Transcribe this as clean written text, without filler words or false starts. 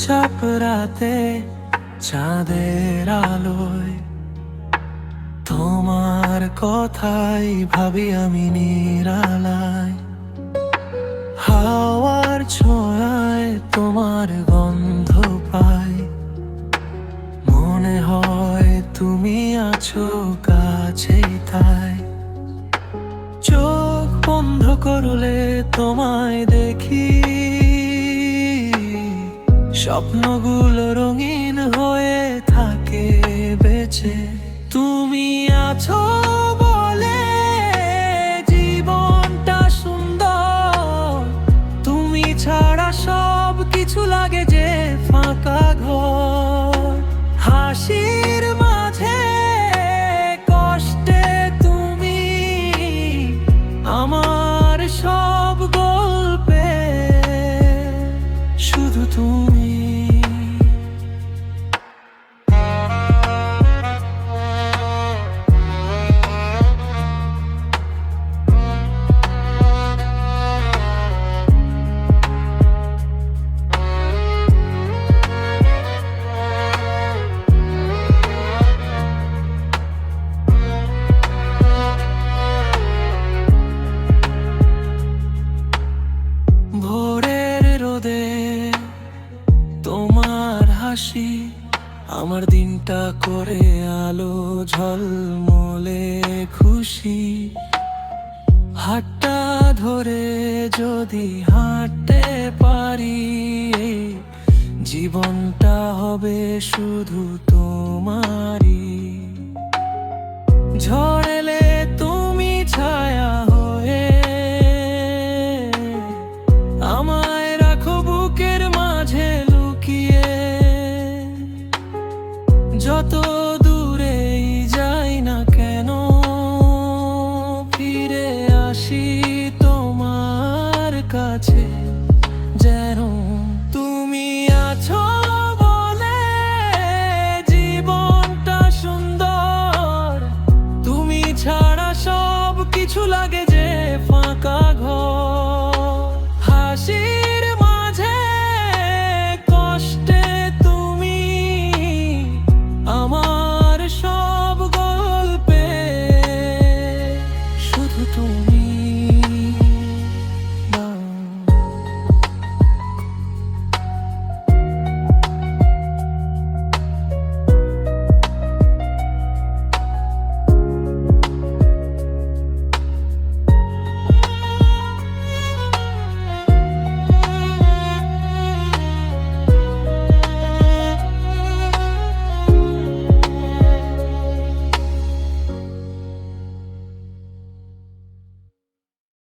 চাপ রাতে চাঁদের আলোয় তোমার কথাই ভাবি আমি নিরালায়। হাওয়ার ছোঁয়ায় তোমার গন্ধ পাই, মনে হয় তুমি আছো কাছেই তাই। চোখ বন্ধ করলে তোমায় দেখি, স্বপ্নগুলো রঙিন হয়ে থাকে বেঁচে। তুমি আছো বলে জীবনটা সুন্দর, তুমি ছাড়া সব কিছু লাগে যে ফাঁকা ঘর। হাসির মাঝে কষ্টে তুমি আমার সব গল্পে, শুধু তুমি। ভোরের রোদে তোমার হাসি আমার দিনটা করে আলো ঝলমলে খুশি। হাতটা ধরে যদি হাঁটতে পারি, জীবনটা হবে শুধু তোমারই। ঝড় এলে তুমি ছায়া হয়ে আমায় রাখো বুকের মাঝে লুকিয়ে। যত দূরেই যাই না কেন ফিরে আসি তোমার কাছে, যেন তুমি আছো বলে জীবনটা সুন্দর। তুমি ছাড়া সব কিছু লাগে